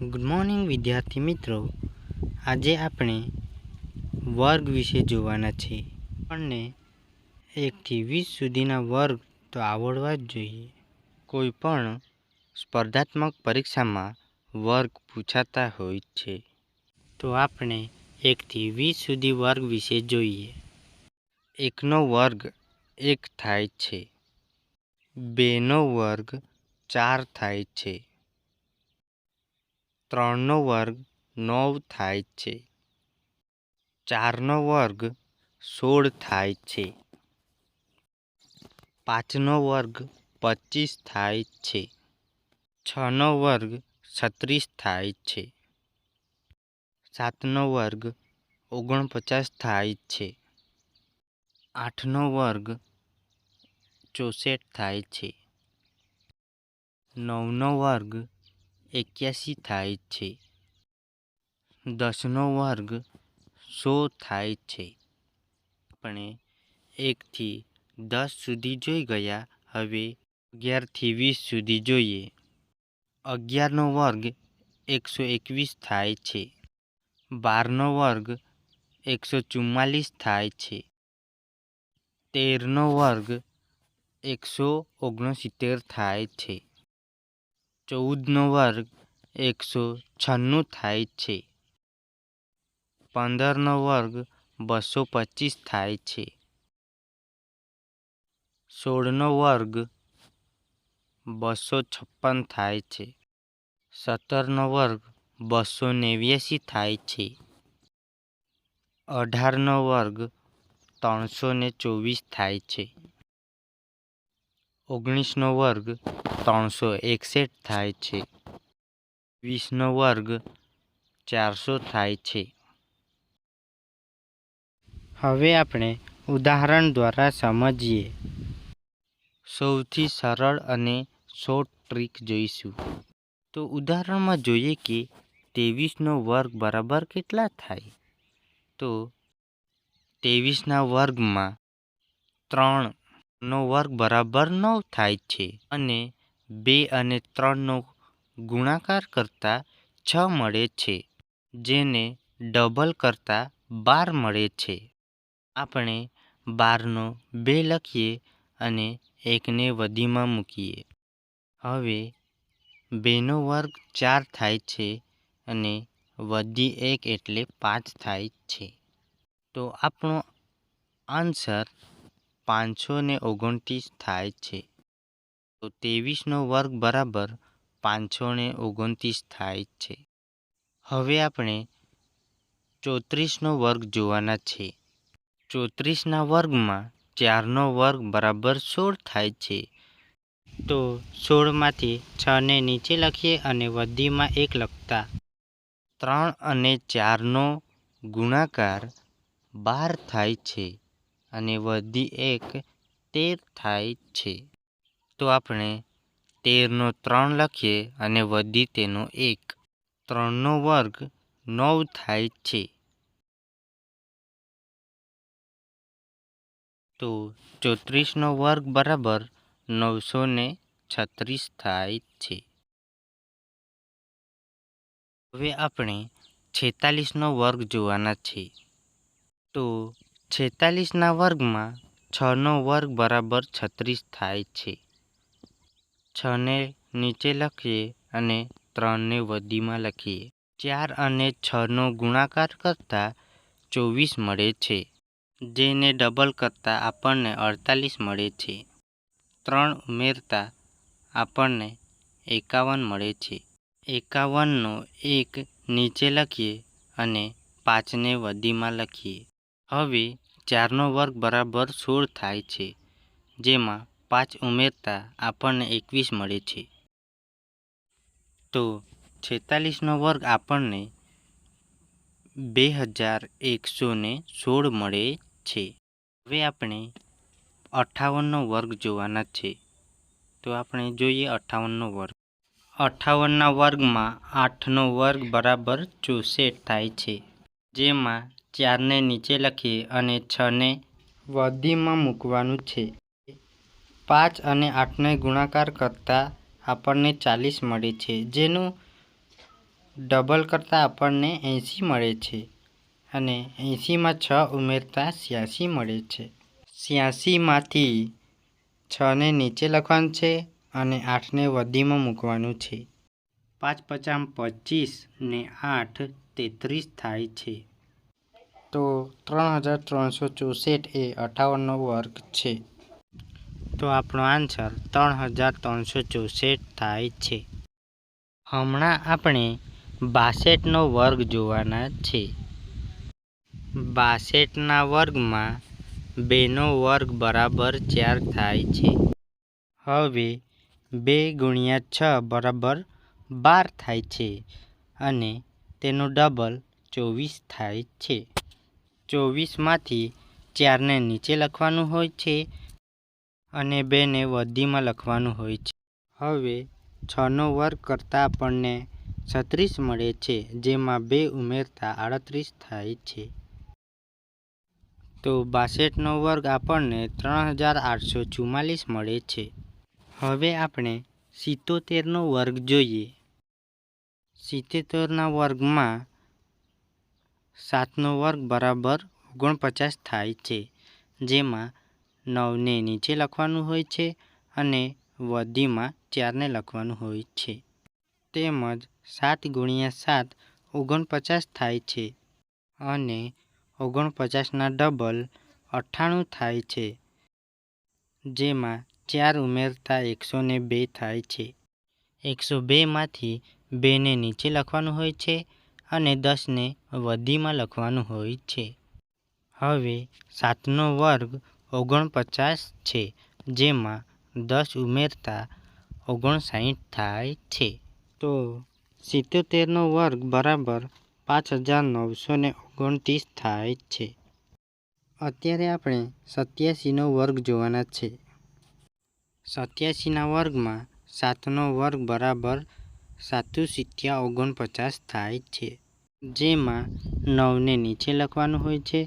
Good morning વિદ્યાર્થી મિત્રો, આજે આપણે વર્ગ વિશે જોવાના છે. આપણને 1 થી 20 સુધીના વર્ગ તો આવડવા જ જોઈએ. કોઈ પણ સ્પર્ધાત્મક પરીક્ષામાં વર્ગ પૂછાતા હોય છે. તો આપણે 1 થી 20 સુધી વર્ગ વિશે જોઈએ. 1નો વર્ગ 1 થાય છે. 2નો વર્ગ 4 થાય છે. 3નો વર્ગ 9 થાય છે. 4નો વર્ગ 16 થાય છે. 5નો વર્ગ 25 થાય છે. 6નો વર્ગ 36 થાય છે. 7નો વર્ગ 49 થાય છે. 8નો વર્ગ 64 થાય છે. 9નો વર્ગ 81 થાય છે. 10નો વર્ગ 100 થાય છે. આપણે 1 થી 10 સુધી જોઈ ગયા. હવે 11 થી 20 સુધી જોઈએ. 11નો વર્ગ 121 થાય છે. 12નો વર્ગ 144 થાય છે. 13નો વર્ગ 169 થાય છે. 14નો વર્ગ 196 થાય છે. 15નો વર્ગ 225 થાય છે. 16નો વર્ગ 256 થાય છે. 17નો વર્ગ 289 થાય છે. 18નો વર્ગ 324 થાય છે. 19નો વર્ગ 361 થાય છે. 20નો વર્ગ 400 થાય છે. હવે આપણે ઉદાહરણ દ્વારા સમજીએ. સૌથી સરળ અને શોર્ટ ટ્રીક જોઈશું. તો ઉદાહરણમાં જોઈએ કે 23નો વર્ગ બરાબર કેટલા થાય? તો 23ના વર્ગમાં 3નો વર્ગ બરાબર 9 થાય છે અને 2 અને 3નો ગુણાકાર કરતાં 6 મળે છે, જેને ડબલ કરતાં 12 મળે છે. આપણે 12નો 2 લખીએ અને 1ને વધીમાં મૂકીએ. હવે 2નો વર્ગ 4 થાય છે અને વધી 1 એટલે 5 થાય છે. તો આપણો આન્સર 529 થાય છે. તો 23નો વર્ગ બરાબર 529 થાય છે. હવે આપણે 34નો વર્ગ જોવાના છે. 34ના વર્ગમાં 4નો વર્ગ બરાબર 16 થાય છે. તો 16માંથી 6ને નીચે લખીએ અને વધીમાં 1 લખતા 3 અને 4નો ગુણાકાર 12 થાય છે અને વધી 1 13 થાય છે. તો આપણે 13નો 3 લખીએ અને વધી તેનો 1. 3નો વર્ગ 9 થાય છે. તો 34નો વર્ગ બરાબર 936 થાય છે. હવે આપણે 46નો વર્ગ જોવાના છે. તો 46ના વર્ગમાં 6નો વર્ગ બરાબર 36 થાય છે. 6ને નીચે લખીએ અને 3ને વધીમાં લખીએ. 4 અને 6નો ગુણાકાર કરતાં 24 મળે છે, જેને ડબલ કરતાં આપણને 48 મળે છે. 3 ઉમેરતા આપણને 51 મળે છે. 51નો 1 નીચે લખીએ અને 5ને વધીમાં લખીએ. હવે 4નો વર્ગ બરાબર 16 થાય છે, જેમાં 5 ઉમેરતા આપણને 21 મળે છે. તો 46નો વર્ગ આપણને 2116 મળે છે. હવે આપણે 58નો વર્ગ જોવાના છે. તો આપણે જોઈએ 58નો વર્ગ. 58ના વર્ગમાં 8નો વર્ગ બરાબર 64 થાય છે, જેમાં 4ને નીચે લખીએ અને 6ને વધીમાં મૂકવાનું છે. 5 અને 8ને ગુણાકાર કરતાં આપણને 40 મળે છે, જેનું ડબલ કરતાં આપણને 80 મળે છે અને 80માં 6 ઉમેરતા 86 મળે છે. 86માંથી 6ને નીચે લખવાનું છે અને 8ને વધીમાં મૂકવાનું છે. 5 પચામ 25 ને 8 33 થાય છે. તો 3364 એ 58નો વર્ગ છે. તો આપણો આન્સર 3364 થાય છે. હમણાં આપણે 62નો વર્ગ જોવાના છે. 62ના વર્ગમાં 2નો વર્ગ બરાબર 4 થાય છે. હવે 2 ગુણ્યા 6 બરાબર 12 થાય છે અને તેનો ડબલ 24 થાય છે. 24માંથી 4ને નીચે લખવાનું હોય છે અને 2ને વધીમાં લખવાનું હોય છે. હવે 6નો વર્ગ કરતાં આપણને 36 મળે છે, જેમાં 2 ઉમેરતા 38 થાય છે. તો 62નો વર્ગ આપણને 3844 મળે છે. હવે આપણે 77નો વર્ગ જોઈએ. 77ના વર્ગમાં 7નો વર્ગ બરાબર 49 થાય છે, જેમાં 9ને નીચે લખવાનું હોય છે અને વધીમાં 4ને લખવાનું હોય છે. તેમજ 7 ગુણ્યા 7 49 થાય છે અને 49ના ડબલ 98 થાય છે, જેમાં 4 ઉમેરતા 102 થાય છે. 102માંથી 2ને નીચે લખવાનું હોય છે અને 10ને વધીમાં લખવાનું હોય છે. હવે 7નો વર્ગ 49 છે, જેમાં 10 ઉમેરતા 59 થાય છે. તો 77નો વર્ગ બરાબર 5929 થાય છે. અત્યારે આપણે 87નો વર્ગ જોવાના છે. 87ના વર્ગમાં 7નો વર્ગ બરાબર 749 થાય છે, જેમાં 9ને નીચે લખવાનું હોય છે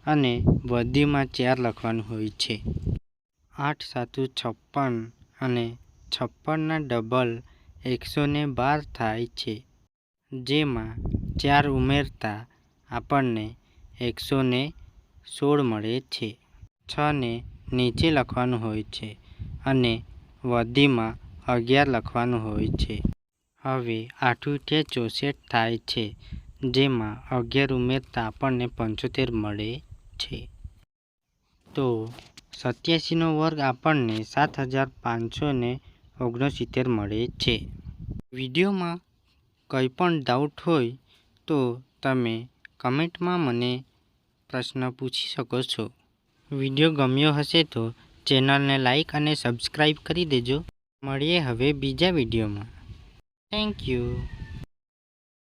અને વધીમાં 4 લખવાનું હોય છે. 8 7 56 અને 56ના ડબલ 112 થાય છે, જેમાં 4 ઉમેરતા આપણને 116 મળે છે. 6ને નીચે લખવાનું હોય છે અને વધીમાં 11 લખવાનું હોય છે. હવે 8 × 64 થાય છે, જેમાં 11 ઉમેરતા આપણને 75 મળે છે. તો 87નો વર્ગ આપણને 7569 મળે છે. વિડીયોમાં કંઈ પણ ડાઉટ હોય તો તમે કમેન્ટમાં મને પ્રશ્ન પૂછી શકો છો. વિડીયો ગમ્યો હશે તો ચેનલને લાઈક અને સબસ્ક્રાઈબ કરી દેજો. મળીએ હવે બીજા વિડીયોમાં. Thank you.